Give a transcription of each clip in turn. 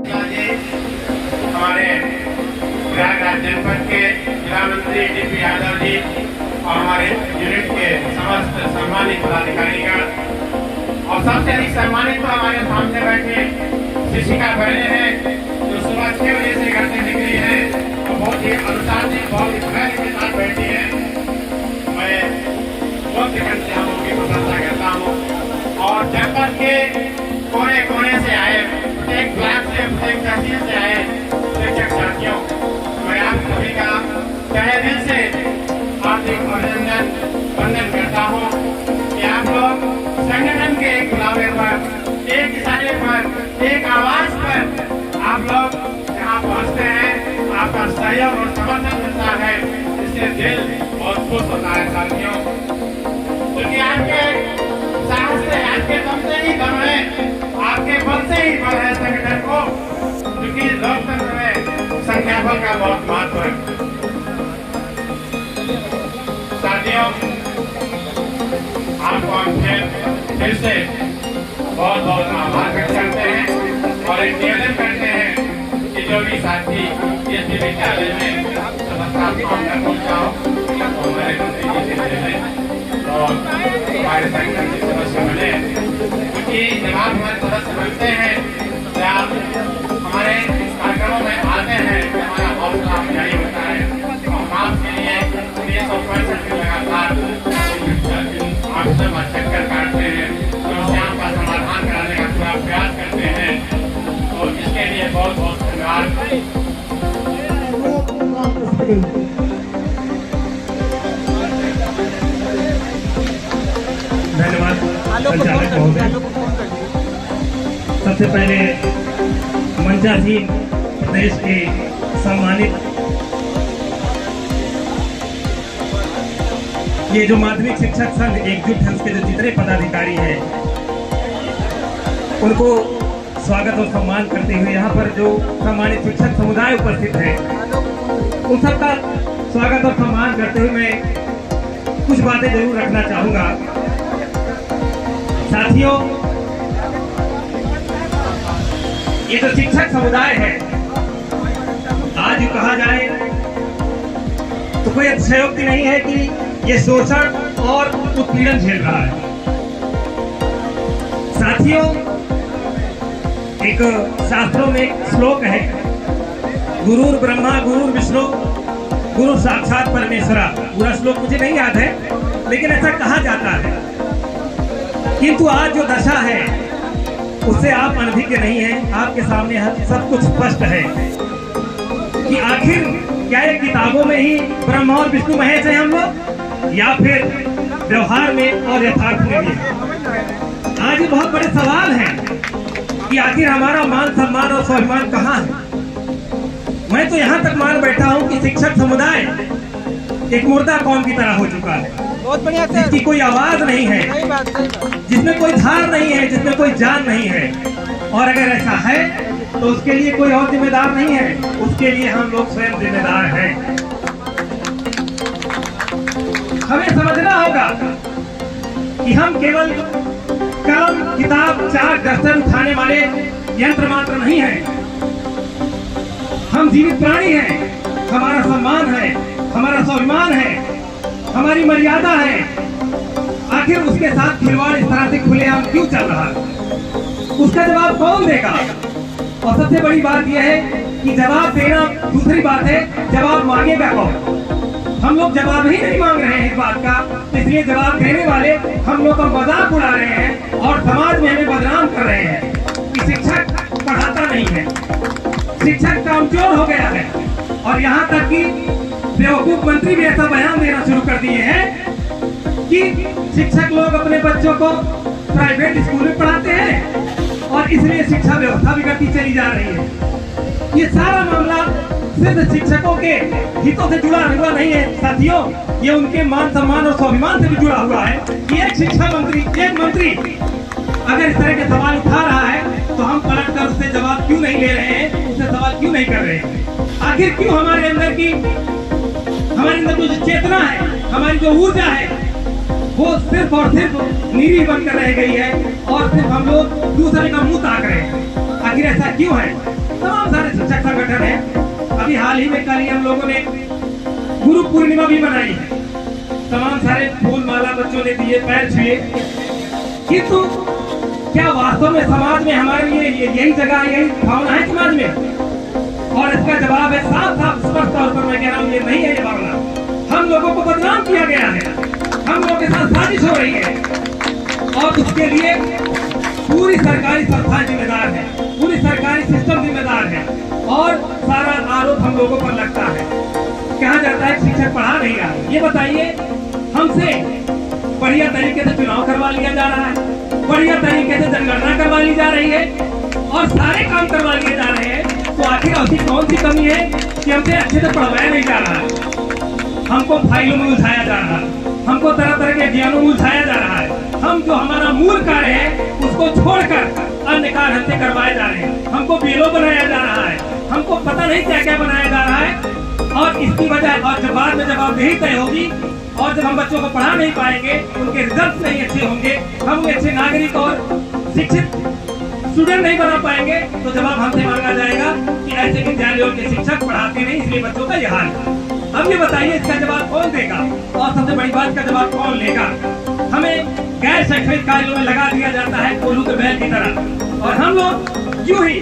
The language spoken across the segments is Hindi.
हमारे प्रयागराज जनपद के जिला मंत्री डीपी यादव जी और हमारे यूनिट के समस्त सम्मानित पदाधिकारीगण और सबसे अधिक सम्मानित तो हमारे सामने बैठे शिक्षिका बहनें हैं जो सुबह 6 बजे से घर से निकली है और बहुत ही अनुशासित बहुत ही धैर्य के साथ बैठी है। मैं बहुत सेकंड से हम उनकी प्रशंसा करता हूँ और जनपद के कोने कोने से आए प्रत्येक ब्लॉक से प्रत्येक तहसील से आए शिक्षक साथियों, मैं आप सभी का तहे दिल से हार्दिक अभिनंदन वंदन करता हूँ कि आप लोग संगठन के एक बुलावे पर, एक इशारे पर, एक आवाज पर आप लोग यहाँ पहुँचते हैं। आपका सहयोग और समर्थन मिलता है, इससे दिल बहुत खुश होता है साथियों, क्योंकि आपके साहस से, आपके दम से ही दम है, आपके बल से ही बल है संगठन को, क्योंकि लोकतंत्र में संख्या बल का बहुत महत्व है। साथियों, आपको हम फिर से बहुत बहुत आभार व्यक्त करते हैं और एक निवेदन करते हैं कि जो भी साथी इस विद्यालय में समस्या न पहुँचाओ हमारे मंत्री जी से मिले और हमारे संगठन के सदस्य बने, क्योंकि जब आप हमारे सदस्य बनते हैं, जब हमारे कार्यक्रमों में आते हैं, हमारा हौसला अफजाई होता है और हम आपके लिए 365 दिन लगातार आप सब चक्कर काटते हैं, समस्याओं का समाधान कराने का पूरा प्रयास करते हैं और इसके लिए बहुत बहुत धन्यवाद। धन्यवाद संचालक महोदय। सबसे पहले मंचासीन प्रदेश के सम्मानित ये जो माध्यमिक शिक्षक संघ एकजुट है उसके जो जितने पदाधिकारी हैं उनको स्वागत और सम्मान करते हुए यहाँ पर जो सम्मानित शिक्षक समुदाय उपस्थित है उन सबका स्वागत और सम्मान करते हुए मैं कुछ बातें जरूर रखना चाहूँगा। साथियों, ये जो शिक्षक समुदाय है आज कहा जाए तो कोई अतिशयोक्ति नहीं है कि ये शोषण और उत्पीड़न झेल रहा है। साथियों, एक शास्त्रों में एक श्लोक है, गुरुर ब्रह्मा गुरुर विष्णु गुरु साक्षात परमेश्वरा। पूरा श्लोक मुझे नहीं याद है, लेकिन ऐसा कहा जाता है। किंतु आज जो दशा है उससे आप अनभिज्ञ नहीं हैं। आपके सामने सब कुछ स्पष्ट है कि आखिर क्या ये किताबों में ही ब्रह्मा और विष्णु महेश हैं हम लोग, या फिर व्यवहार में और यथार्थ में भी। आज ये बहुत बड़े सवाल हैं कि आखिर हमारा मान सम्मान और स्वाभिमान कहाँ है। मैं तो यहाँ तक मान बैठा हूँ कि शिक्षक समुदाय एक मुर्दा कौम की तरह हो चुका है, जिसकी कोई आवाज नहीं है, जिसमें कोई धार नहीं है, जिसमें कोई जान नहीं है। और अगर ऐसा है तो उसके लिए कोई और जिम्मेदार नहीं है, उसके लिए हम लोग स्वयं जिम्मेदार हैं। हमें समझना होगा कि हम केवल कलम किताब चाक दफ्तर उठाने वाले यंत्र मात्र नहीं हैं। हम जीवित प्राणी हैं, हमारा सम्मान है, हमारा स्वाभिमान है, हमारी मर्यादा है। आखिर उसके साथ खिलवाड़ इस तरह से खुलेआम क्यों चल रहा है, उसका जवाब कौन देगा? और सबसे बड़ी बात यह है कि जवाब देना दूसरी बात है, जवाब मांगेगा कौन? हम लोग जवाब ही नहीं मांग रहे हैं इस बात का, इसलिए जवाब देने वाले हम लोग का मजाक उड़ा रहे हैं और समाज में हमें बदनाम कर रहे हैं कि शिक्षक पढ़ाता नहीं है, शिक्षक कामचोर हो गया है। और यहाँ तक कि बेवकूफ मंत्री भी ऐसा बयान देना शुरू कर दिए हैं कि शिक्षक लोग अपने बच्चों को प्राइवेट स्कूल में पढ़ाते हैं और इसलिए शिक्षा व्यवस्था बिगड़ती चली जा रही है। ये सारा मामला सिर्फ शिक्षकों के हितों से जुड़ा हुआ नहीं है साथियों, ये उनके मान सम्मान और स्वाभिमान से भी जुड़ा हुआ है कि एक शिक्षा मंत्री, एक मंत्री अगर इस तरह के सवाल उठा रहा है तो हम पलट कर उससे जवाब क्यों नहीं ले रहे हैं, उससे सवाल क्यों नहीं कर रहे हैं? आखिर क्यों हमारे अंदर जो चेतना है, हमारी जो ऊर्जा है, वो सिर्फ और सिर्फ नीरी बनकर रह गई है और सिर्फ हम लोग दूसरे का मुंह ताक रहे हैं। आखिर ऐसा क्यों है? तमाम सारे शिक्षक संगठन है। अभी हाल ही में कल ही हम लोगों ने गुरु पूर्णिमा भी मनाई है। तमाम सारे फूल माला बच्चों ने दिए, पैर छुए, किंतु क्या वास्तव में समाज में हमारे लिए यही जगह, यही भावना है समाज में? और इसका जवाब है साफ साफ स्पष्ट तौर पर मैं कह रहा हूँ, ये नहीं है ये भावना। हम लोगों को बदनाम किया गया है, हम लोगों के साथ साजिश हो रही है, और उसके लिए पूरी सरकारी संस्था जिम्मेदार है, पूरी सरकारी सिस्टम जिम्मेदार है, और सारा आरोप हम लोगों पर लगता है। कहा जाता है शिक्षक पढ़ा नहीं रहा। ये बताइए, हमसे बढ़िया तरीके से चुनाव करवा लिया जा रहा है, बढ़िया तरीके से जनगणना करवा ली जा रही है, और सारे काम करवा लिए जा रहे हैं, तो आखिर ऐसी कौन सी कमी है कि हमसे अच्छे से पढ़वाया नहीं जा रहा है? हमको फाइलों में उलझाया जा रहा है, हमको तरह तरह के ज्ञानों में उलझाया जा रहा है। हम जो हमारा मूल कार्य है उसको छोड़कर अन्य कार्य हमसे करवाए जा रहे हैं। हमको बीएलओ बनाया जा रहा है, हमको पता नहीं क्या क्या बनाया जा रहा है, और इसकी वजह और जब बाद में जवाबदेही तय होगी, और जब हम बच्चों को पढ़ा नहीं पाएंगे, उनके रिजल्ट नहीं अच्छे होंगे, हम अच्छे नागरिक और शिक्षित स्टूडेंट नहीं बना पाएंगे, तो जवाब हमसे मांगा जाएगा कि ऐसे विद्यालयों के शिक्षक पढ़ाते नहीं, इसलिए बच्चों का यह हाल है। अब ये बताइए, इसका जवाब कौन देगा, और सबसे बड़ी बात का जवाब कौन लेगा? हमें गैर शैक्षणिक कार्यों में लगा दिया जाता है कोल्हू के बैल की तरह, और हम लोग यूं ही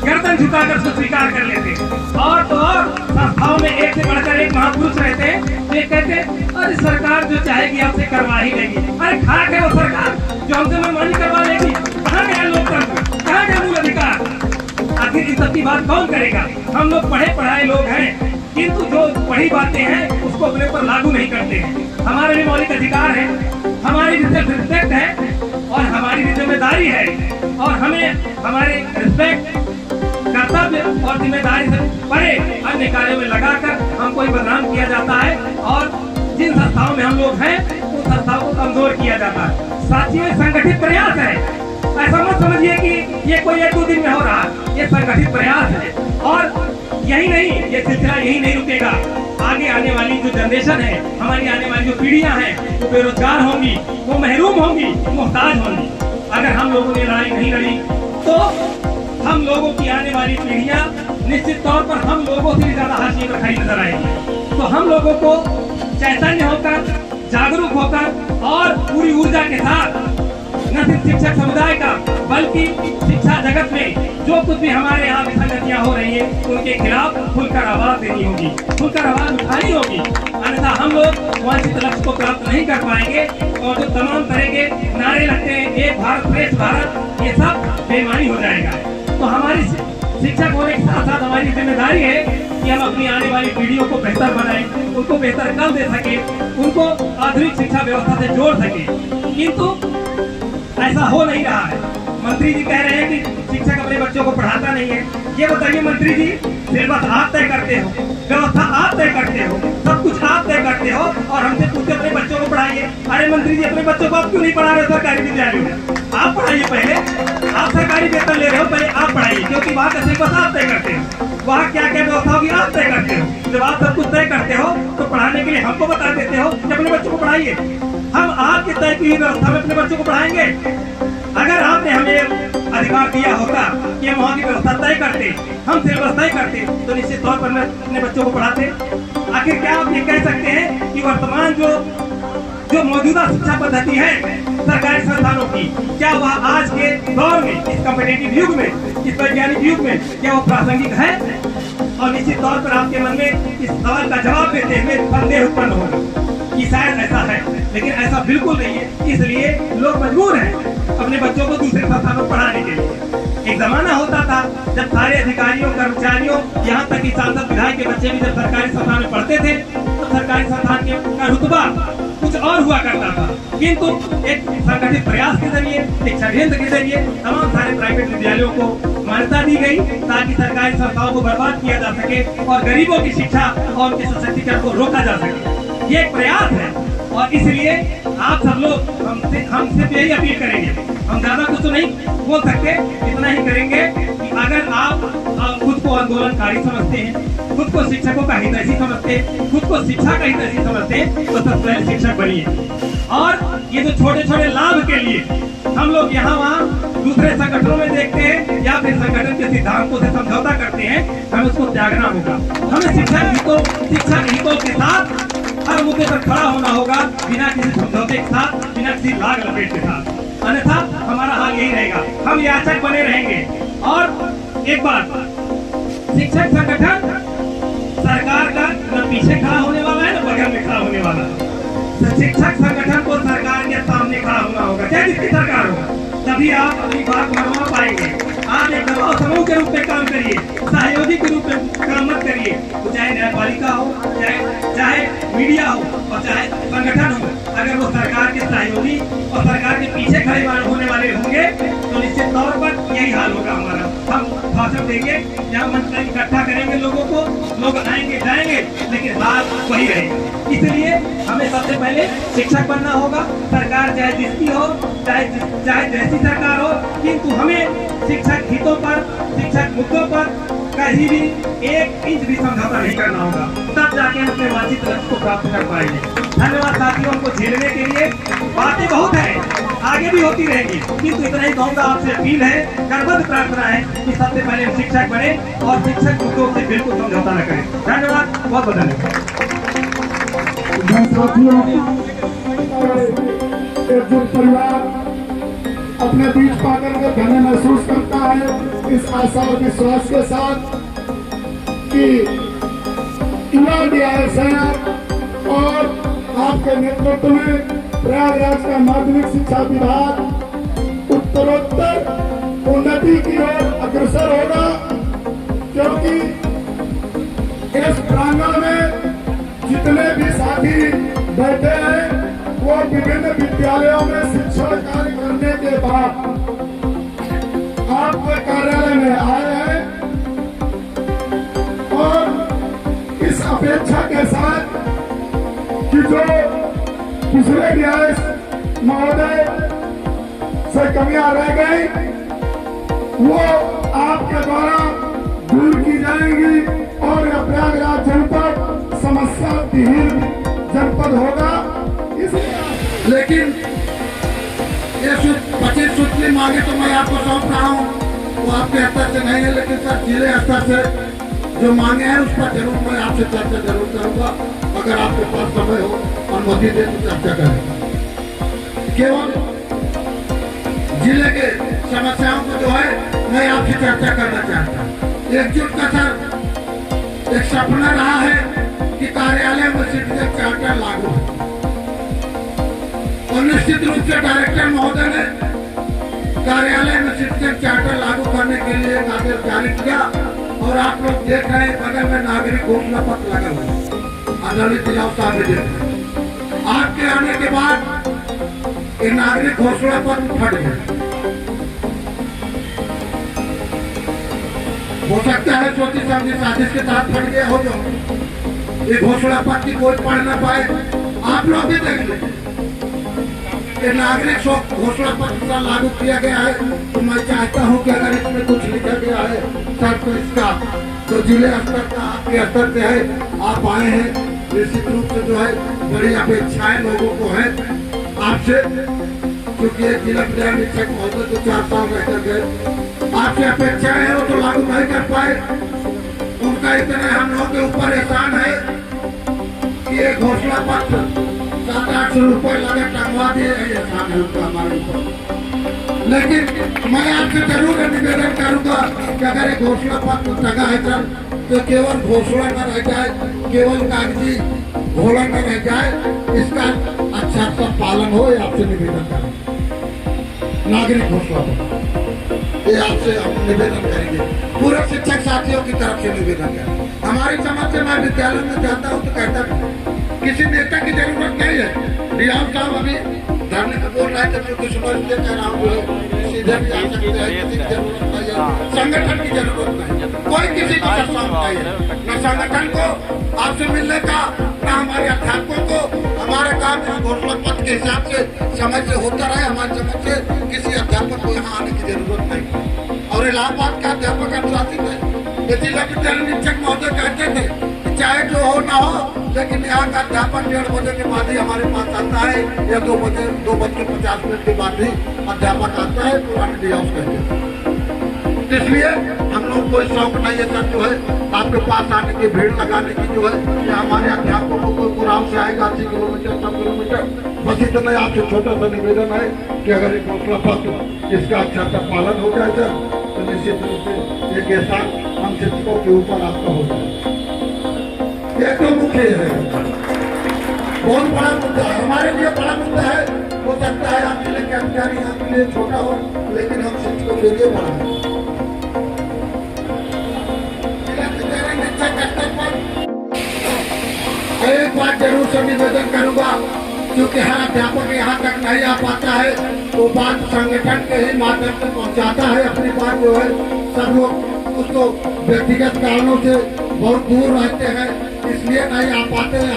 गर्दन झुकाकर उसको स्वीकार कर लेते हैं। और तो और संस्थाओं में एक से बढ़कर एक महापुरुष रहते हैं, वे कहते हैं अरे सरकार जो चाहेगी आपसे करवा ही लेगी। अरे खाक है वो सरकार जो हमसे मनमानी करवा लेगी? कहाँ गया लोकतंत्र, कहाँ गया मूल अधिकार? आखिर इस सबकी बात कौन करेगा? हम लोग पढ़े पढ़ाए लोग हैं, किंतु जो पढ़ी बातें हैं उसको अपने ऊपर लागू नहीं करते हैं। हमारे भी मौलिक अधिकार है, हमारी भी सेल्फ रिस्पेक्ट है, और हमारी भी जिम्मेदारी है, और हमें हमारे रिस्पेक्ट, कर्तव्य और जिम्मेदारी से परे अन्य कार्यों में लगाकर हमको ही बदनाम किया जाता है, और जिन संस्थाओं में हम लोग हैं उन संस्थाओं को कमजोर किया जाता है। साथियों, ये संगठित प्रयास है, ऐसा मत समझिए कि ये कोई एक दो दिन में हो रहा है, ये संगठित प्रयास है, और यही नहीं, ये सिलसिला यही नहीं रुकेगा। आगे आने वाली जो जनरेशन है, हमारी आने वाली जो पीढ़ियां हैं, वो बेरोजगार होंगी, वो महरूम होंगी, मोहताज होंगी। अगर हम लोगों ने लड़ाई नहीं लड़ी तो हम लोगों की आने वाली पीढ़ियां निश्चित तौर पर हम लोगों से भी ज्यादा हाशिए पर खड़ी नजर आएंगी। तो हम लोगों को चैतन्य होकर, जागरूक होकर, और पूरी ऊर्जा के साथ न सिर्फ शिक्षक समुदाय का, बल्कि शिक्षा जगत में जो कुछ भी हमारे यहाँ विसंगतियां हो रही है, उनके खिलाफ खुलकर आवाज देनी होगी, खुलकर आवाज उठानी होगी। अन्यथा हम लोग वांछित लक्ष्य को प्राप्त नहीं कर पाएंगे, और जो तमाम तरह के नारे लगते हैं, एक भारत श्रेष्ठ भारत, ये सब बेईमानी हो जाएगा। तो हमारी शिक्षक होने के साथ साथ हमारी जिम्मेदारी है कि हम अपनी आने वाली पीढ़ियों को बेहतर बनाएं, उनको बेहतर कल दे सके, उनको आधुनिक शिक्षा व्यवस्था से जोड़ सके। किंतु ऐसा हो नहीं रहा है। मंत्री जी कह रहे हैं कि शिक्षक अपने बच्चों को पढ़ाता नहीं है। ये बताइए मंत्री जी, सिलेबस आप तय करते हो, व्यवस्था आप तय करते हो, सब कुछ आप तय करते हो, और हमसे पूछते अपने बच्चों को पढ़ाइए। अरे मंत्री जी, अपने बच्चों को आप क्यों नहीं पढ़ा रहे सरकारी विद्यालयों में? आप पढ़ाइए पहले, आप सरकारी वेतन ले रहे हो, पहले आप पढ़ाइए, क्योंकि वहाँ का सिलेबस आप तय करते हो, वहाँ क्या क्या व्यवस्था होगी आप तय करते हो। जब आप सब कुछ तय करते हो तो पढ़ाने के लिए हमको बता देते हो कि अपने बच्चों को पढ़ाइए। हम आपके तय की व्यवस्था में अपने बच्चों को पढ़ाएंगे। अगर आपने हमें अधिकार दिया होता कि हम वहाँ की व्यवस्था तय करते, हम सिलेबस तय करते, तो निश्चित तौर पर मैं अपने बच्चों को पढ़ाते। आखिर क्या आप ये कह सकते हैं कि वर्तमान जो मौजूदा शिक्षा पद्धति है सरकारी संस्थानों की, क्या वह आज के दौर में, इस कॉम्पिटिटिव युग में, इस वैज्ञानिक युग में, क्या वो प्रासंगिक है? और निश्चित तौर पर आपके मन में इस सवाल का जवाब देते हुए संदेह उत्पन्न होगा कि शायद ऐसा है, लेकिन ऐसा बिल्कुल नहीं है। इसलिए लोग मजबूर हैं अपने बच्चों को दूसरे संस्थानों में पढ़ाने के लिए। एक जमाना होता था जब सारे अधिकारियों, कर्मचारियों, यहाँ तक कि सांसद विधायक के बच्चे भी जब सरकारी संस्थान में पढ़ते थे, तो सरकारी संस्थान का रुतबा कुछ और हुआ करता था। किंतु एक संगठित प्रयास के जरिए, एक षड्यंत्र के जरिए तमाम सारे प्राइवेट विद्यालयों को मान्यता दी गई, ताकि सरकारी संस्थाओं को बर्बाद किया जा सके और गरीबों की शिक्षा और उनके सशक्तिकरण को रोका जा सके। ये एक प्रयास है, और इसलिए आप सब लोग हमसे यही अपील करेंगे। हम ज्यादा कुछ तो नहीं बोल सकते, इतना ही करेंगे कि अगर आप खुद को आंदोलनकारी समझते हैं, खुद को शिक्षकों का हितैषी समझते हैं, खुद को शिक्षा का हितैषी समझते हैं, तो सबसे पहले शिक्षक बनिए। और ये जो छोटे छोटे लाभ के लिए हम लोग यहाँ वहाँ दूसरे संगठनों में देखते हैं या फिर संगठन के सिद्धांतों से समझौता करते हैं, हमें उसको त्यागना होगा। हमें शिक्षक हितों के साथ हर मुद्दे पर खड़ा होना होगा, बिना किसी समझौते के साथ, बिना किसी लाग लपेट के साथ। अन्यथा हमारा हाल यही रहेगा, हम याचक बने रहेंगे। और एक बात, शिक्षक संगठन सरकार का न पीछे खड़ा होने वाला है, न बगल में खड़ा होने वाला है। शिक्षक संगठन को सरकार के सामने खड़ा होना होगा, चाहे जिसकी सरकार हो, तभी आप अपनी बात मनवा पाएंगे। आप एक दबाव समूह के रूप में काम करिए, सहयोगी के रूप में काम मत करिए। तो चाहे न्यायपालिका हो, चाहे मीडिया हो और चाहे संगठन हो, अगर वो सरकार के सहयोगी और सरकार के पीछे खड़े होने वाले होंगे तो निश्चित तौर पर यही हाल होगा हमारा। हम भाषण देंगे, यहाँ मंच में इकट्ठा करेंगे लोगों को, लोग आएंगे जाएंगे, लेकिन बात वही रहेगी। इसलिए हमें सबसे पहले शिक्षक बनना होगा, सरकार चाहे जिसकी हो, चाहे जैसी सरकार हो, किंतु हमें शिक्षक हितों पर, शिक्षक मुद्दों पर कहीं भी 1 इंच भी समझौता नहीं करना होगा, तब जाके हम अपने वांछित लक्ष्य को प्राप्त कर पाएंगे। धन्यवाद साथियों, हमको झेलने के लिए बातें बहुत हैं, आगे भी होती रहेंगी, किंतु इतना ही कहूँगा, आपसे अपील है, करबद्ध प्रार्थना है कि सबसे पहले हम शिक्षक बने और शिक्षक मुद्दों से बिल्कुल समझौता न करें। धन्यवाद, बहुत बहुत धन्यवाद। एकजुट परिवार अपने बीच पाकर के धन्य महसूस करता है, इस आशा और विश्वास के साथ कि युवा डीआरएस है और आपके नेतृत्व में प्रयागराज का माध्यमिक शिक्षा विभाग उत्तरोत्तर उन्नति की ओर अग्रसर होगा, क्योंकि इस प्रांगण में जितने भी साथी बैठे हैं वो विभिन्न विद्यालयों में शिक्षण कार्य करने के बाद आपके कार्यालय में आए हैं और इस अपेक्षा के साथ कि जो पिछले डीआरएस महोदय से कमियां रह गई वो आपके द्वारा दूर की जाएंगी और यह प्रयागराज जनपद समस्या विहीन जनपद होगा। लेकिन ये 25 सूत्री मांगे तो मैं आपको सौंप रहा हूँ, वो आपके स्तर से नहीं है, लेकिन सर जिले स्तर से जो मांगे हैं उस पर जरूर मैं आपसे चर्चा जरूर करूंगा, अगर आपके पास समय हो, अनुमति दे तो चर्चा करेंगे। केवल जिले के समस्याओं को जो है मैं आपसे चर्चा करना चाहता हूँ। एकजुट का सर एक सपना रहा है कि कार्यालय में सिटीजन चार्टर लागू हो, और निश्चित रूप से डायरेक्टर महोदय ने कार्यालय में सिटीजन चार्टर लागू करने के लिए एक आदेश जारी किया, और आप लोग देख रहे हैं बगल में नागरिक घोषणा पत्र लगा हुआ है, आदरणीय जिला साहब देख रहे हैं। आपके आने के बाद ये नागरिक घोषणा पत्र फट गया। हो सकता है सोची समझी साजिश के साथ फट गया हो, जो ये घोषणा पत्र कोई पढ़ ना पाए। आप लोग भी देख लें, ये नागरिक घोषणा पत्र लागू किया गया है, तो मैं चाहता हूं कि अगर इसमें कुछ लिखा गया है सर तो इसका तो जिले स्तर का आपके स्तर से है, आप आए हैं, निश्चित रूप से जो है बड़ी अपेक्षाएं लोगों को है आपसे, क्योंकि एक जिला विद्यालय शिक्षक महोदय तो 4 साल रहकर गए, आपसे अपेक्षाएं है वो तो लागू नहीं कर पाए। उनका इतना हम लोगों के ऊपर एहसान है कि ये घोषणा पत्र 700-800 रुपए लगे टंगवा दिए, एहसान है उनका हमारे ऊपर। लेकिन मैं आपसे जरूर निवेदन करूंगा कि अगर एक घोषणा पत्र टंगा है सर तो केवल घोषणा न रह जाए, केवल कागजी घोड़ा न रह जाए, इसका अच्छा सा पालन हो, ये आपसे निवेदन करेंगे। नागरिक घोषणा पत्र ये आपसे हम निवेदन करेंगे, पूरे शिक्षक साथियों की तरफ से निवेदन करेंगे। हमारी समझ से मैं विद्यालय में जाता हूँ तो कहता हूँ किसी नेता की जरूरत नहीं है। रियाज साहब अभी धरने को बोल रहे थे, क्योंकि सुबह इसलिए कह रहा हूँ सीधे भी आ सकते हैं, किसी की जरूरत नहीं है, संगठन की जरूरत नहीं है, कोई किसी की जरूरत नहीं है, न संगठन को आपसे मिलने का, न हमारे अध्यापकों को। हमारे काम इस घोषणा पत्र के हिसाब से समय से होता रहे, हमारी समझ से किसी अध्यापक को यहाँ आने की जरूरत नहीं। और इलाहाबाद का अध्यापक अनुशासित है, जिला विद्यालय शिक्षक महोदय कहते थे चाहे जो हो ना हो, लेकिन यहाँ का अध्यापन 1:30 बजे के बाद ही हमारे पास आता है, या 2:50 के बाद ही अध्यापक आता है, पुराने डी हाउस कहते। इसलिए हम लोग कोई शौक नहीं है सर जो है आपके पास आने की, भीड़ लगाने की जो है, या हमारे अध्यापकों को कोई पुराव से आएगा 80 किलोमीटर 100 किलोमीटर, बस इतना आपसे छोटा सा निवेदन है कि अगर एक घोषणा पत्र इसका अच्छा सा पालन हो जाए सर, तो निश्चित रूप से एक एहसान हम शिक्षकों के ऊपर आपका हो जाए। ये तो मुख्य है, बहुत बड़ा मुद्दा है, हमारे लिए बड़ा मुद्दा है। हो सकता है आपके लिए कर्मचारी आपके लिए छोटा हो, लेकिन हम शिक्षकों के लिए बड़ा है। एक बात जरूर से निवेदन करूंगा, क्योंकि हर अध्यापक यहाँ तक नहीं आ पाता है, तो बात संगठन के ही माध्यम से पहुँचाता है अपनी बात जो है। सब लोग उसको व्यक्तिगत कारणों से बहुत दूर रहते हैं, इसलिए नहीं आ पाते हैं।